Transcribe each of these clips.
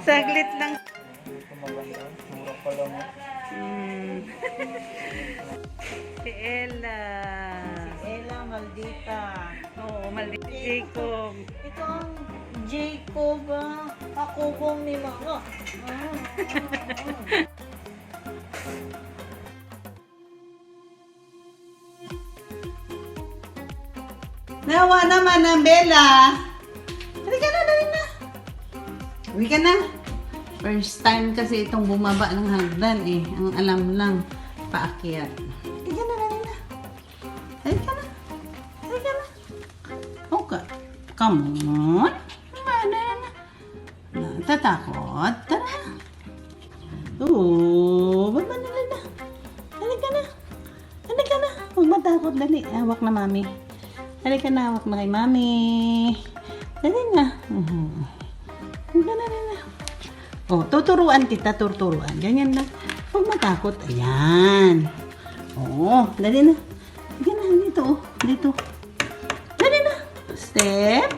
Saglit lang. Ito maganda. Mura pa lang. Mm. Si Ella. Ella Maldita. Oo, maldita Jacob. Ito ang Jacob, ako kong ni Mama. Nawa naman ang Bella. Halika na, dali na. Uwi ka na. First time kasi itong bumaba ng hagdan eh. Ang alam lang, paakyat. Halika na, dali na. Halika na. Halika na. Okay. Come on. Dali na. Tatakot? Tara na. Oo. Ba't ba nila na? Halika na. Halika na. Huwag matakot. Dali. Hawak na mami. Halika na, hawak na kay mami. Dali na. Halika na, dali na. Oh, tuturuan kita, tuturuan. Ganyan lang. Huwag matakot. Ayan. Oo, dali na. Halika na, dito oh. Dito. Dali na. Step.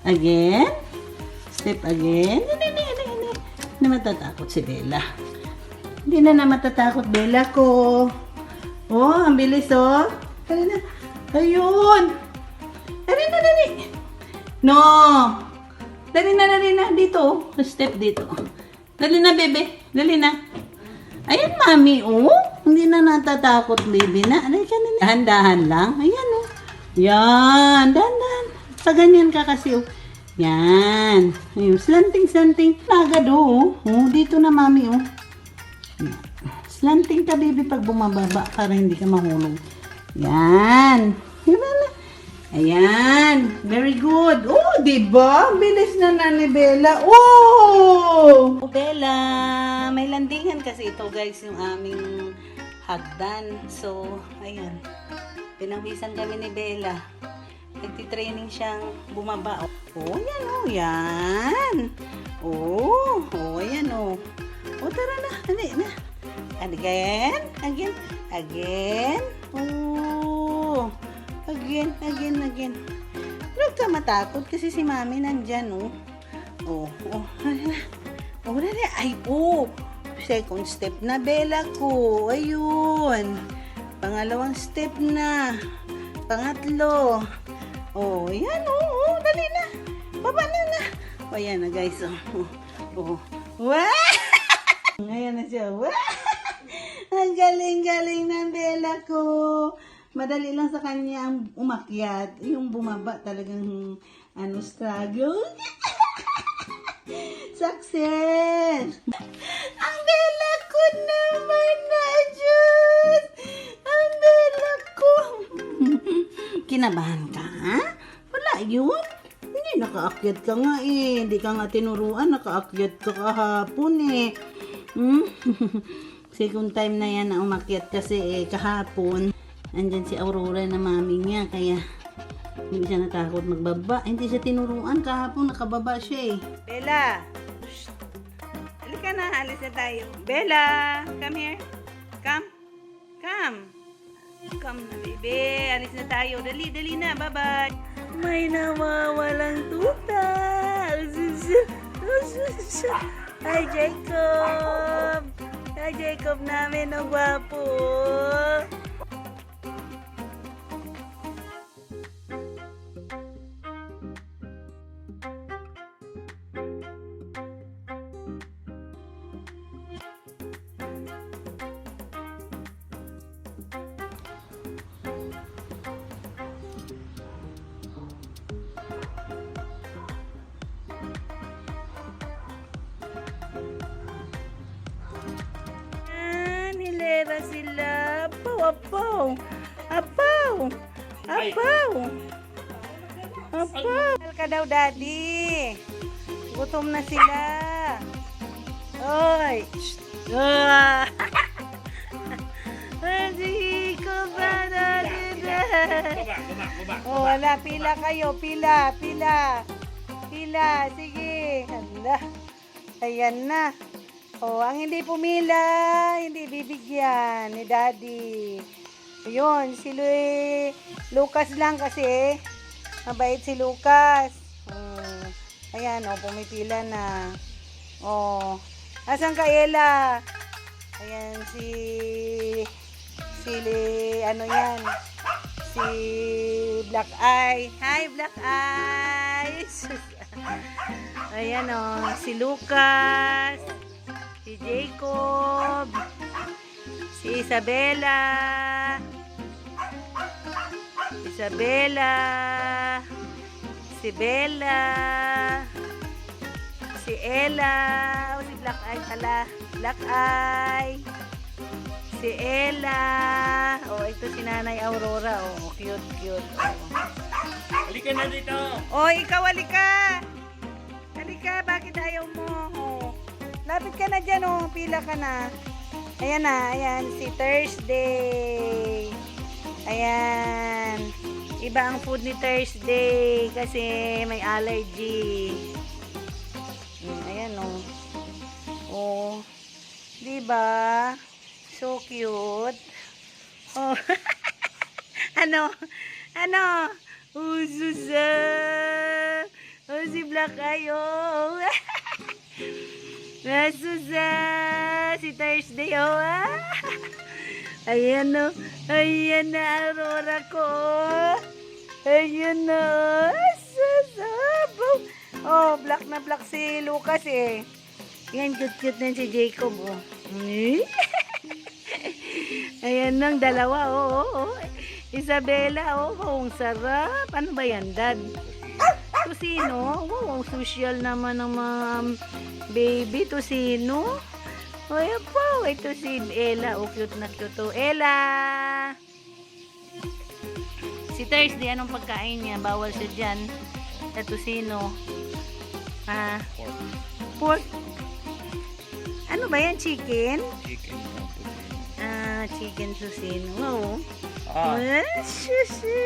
Again. Step again. Dali. Hindi matatakot si Bella. Hindi na matatakot, Bella ko. Oh, ang bilis oh. Dali na. Ayun! Dali! No! Dali na. Dito. Step dito. Dali na, bebe. Dali na. Ayan, mami, oh. Hindi na natatakot, bebe na. Dali ka na. Dahan-dahan lang. Ayan, oh. Yan. Dahan-dahan. Paganyan ka kasi, oh. Yan. Ayun. Slanting. Agad, oh. Oh, dito na, mami, oh. Slanting ka, bebe, pag bumababa para hindi ka mahulog. Yan. Ayan. Very good. Oh, diba? Bilis na ni Bella. Oh! Bella, may landingan kasi ito guys, yung aming hagdan. So, ayan. Pinawisan kami ni Bella. Nagtitraining siyang bumaba. Oh, yan oh. Yan. Oh, ayan oh. Oh, tara na. Dali na. Again. Oh. Again. Huwag ka matakot kasi si mami nandyan, oh. Oh. Dali. Ay, oh. Second step na, Bella ko. Ayun. Pangalawang step na. Pangatlo. Oh, yan, oh. Dali na. Baba na. Oh, yan na, guys, oh. Wow! Ngayon na siya. Wow! Ang galing ng Bella ko. Madali lang sa kanya ang umakyat. Yung bumaba talagang struggle. Success! Ang Bella ko naman na Diyos! Ang Bella ko! Kinabahan ka, ha? Wala yun. Hindi, nakaakyat ka nga eh. Hindi ka nga tinuruan. Nakaakyat ka kahapon eh. Second time na yan na umakyat kasi kahapon andyan si Aurora na mami niya kaya hindi siya natakot magbaba. Hindi siya tinuruan kahapon, nakababa siya eh. Bella! Shh. Halika na, alis na tayo. Bella! Come here. Come na, baby. Alis na tayo. Dali na. Bye-bye. May nawawalang tuta. Hi, Jacob! Hi, Jacob namin, ang gwapo. Hilera sila. Apaw. Mahal ka daw, daddy. Gutom na sila. Oy. Chico ba natin? Oh, wala. Pila kayo. Pila. Sige. Hala. Ayan na. Oh, ang hindi pumila, hindi bibigyan ni daddy. Ayun, si Lucas lang kasi. Mabait si Lucas. Ayan, oh, pumipila na. Oh, asan ka, Ella? Ayan, ano yan? Si Black Eye. Hi, Black Eyes! Ayan, oh, si Lucas, si Jacob, si Isabella, si Bella, si Ella, o si Black Eye pala, Black Eye, si Ella, oh, ito si Nanay Aurora, oh, cute, oh. Halika na dito! Oh, ikaw, halika! Halika, bakit ayaw mo? Oh, lapit ka na dyan, oh, pila ka na. Ayan na, ayan, si Thursday. Ayan. Iba ang food ni Thursday kasi may allergy. Ayan, oh. Oh, diba? So cute. Oh. Ano? Oh, Susa. Oh, si Black Eye, oh. Susa. Si Thursday, oh. Ayan, oh. Ayan na, Aurora ko. Ayan na. Susa. Oh, black na black si Lucas, eh. Yan, cute na si Jacob, oh. Ayan nang dalawa, oh. Isabella, oh, ang sarap. Ano ba yan, Dad? Tusino? Wow, social naman ng mga baby. Tusino? O, yan po. Ito si Ella. Oh, cute na cute. Oh, Ella! Si Thursday, anong pagkain niya? Bawal siya dyan. Sa tusino. Pork. Ano ba yan? Chicken? Chicken. Chicken tusino. Wow. Susi.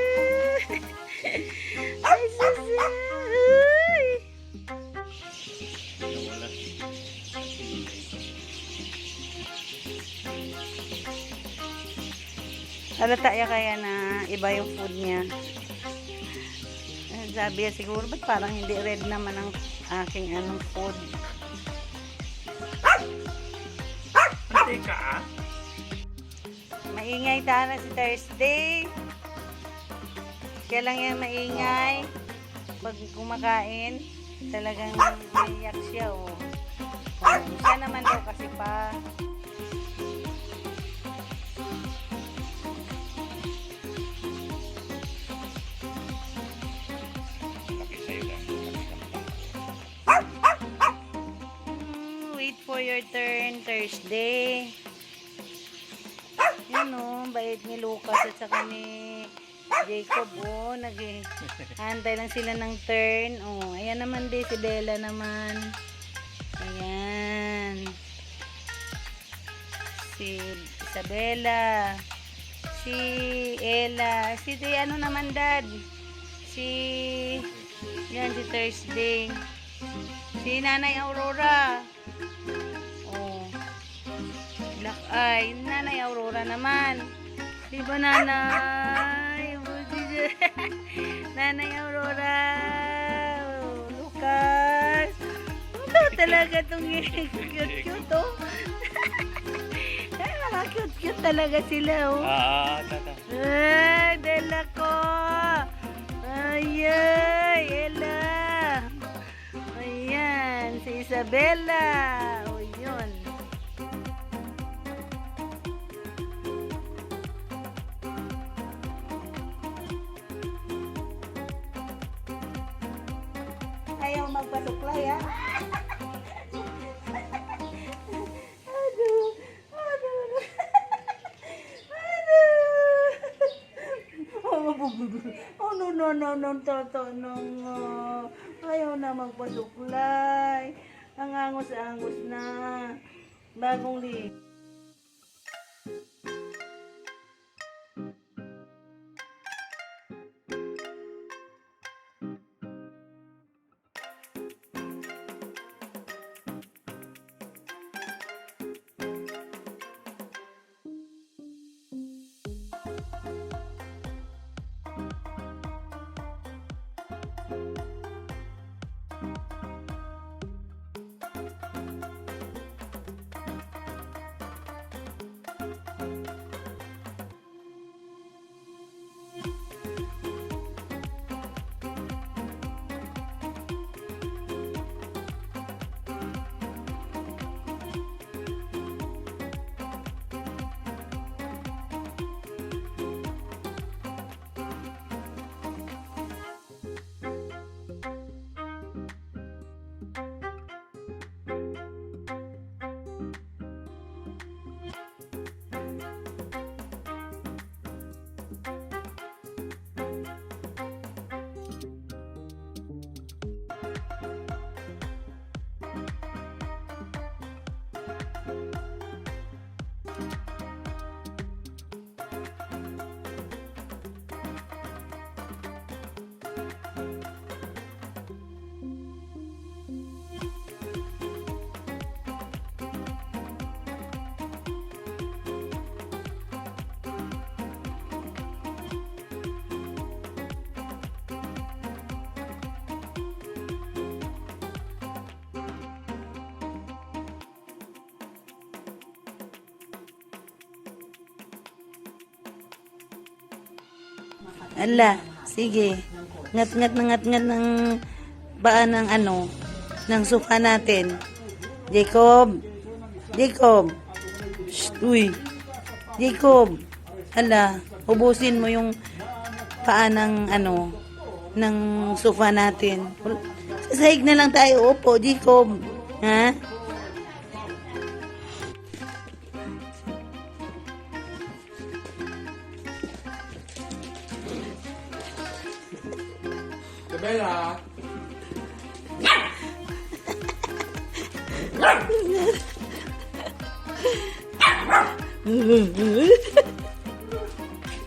Ay, susi. Uy. Nawala. Halata ya kaya na iba yung food niya. Sabi niya siguro, ba't parang hindi red naman ang aking food? Hintay ka, ah? Maingay tara si Thursday. Kaya lang yan maingay. Pag kumakain, talagang iyak siya, oh. Siya naman daw kasi pa. Wait for your turn, Thursday. Yan, oh, bait ni Lucas at saka ni Jacob, oh, nag-hantay lang sila ng turn. Oh, ayan naman din si Bella naman. Ayan. Si Isabella. Si Ella. Si ano naman, Dad? Yan, si Thursday. Si Nanay Aurora. Oh. Black Eye. Nanay Aurora naman. Di ba, Nanay? Nanay Aurora. Oh, Lucas. Ito talaga itong cute-cute, oh. Ay, mga cute-cute talaga sila, oh. Tata. Ay, Dela ko. Ay, Ella. Ayan, si Isabella. O, yun. Ayaw magpasuklay, ha? Oh, no, toto, no. Ayaw na magpasuklay. Ang angos-angos na. Bagong lig. Ala, sige. Ngat-ngat na ngat-ngat ng paa ng ng sofa natin. Jacob. Jacob. Shh, uy. Jacob. Ala, ubusin mo yung paa ng ng sofa natin. Sa sahig na lang tayo. Opo, Jacob. Ha? Isabela.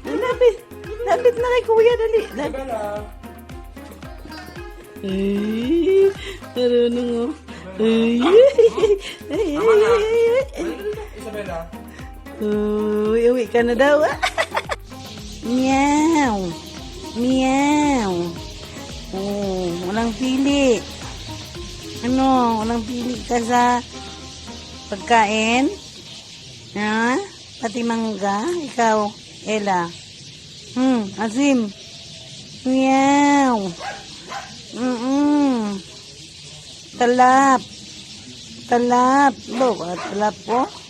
Lapit. Lapit na kay kuya. Dali. Lapit. Isabela. Ay, marunong oh. Ay, ay, Tama na. ay. Isabela. Uy, uwi ka na daw. Meow. Meow. Oh, walang pili. Walang pili ka sa pagkain? Ha? Pati mangga? Ikaw, Ella. Azim. Meow. Talap. Talap. Talap po.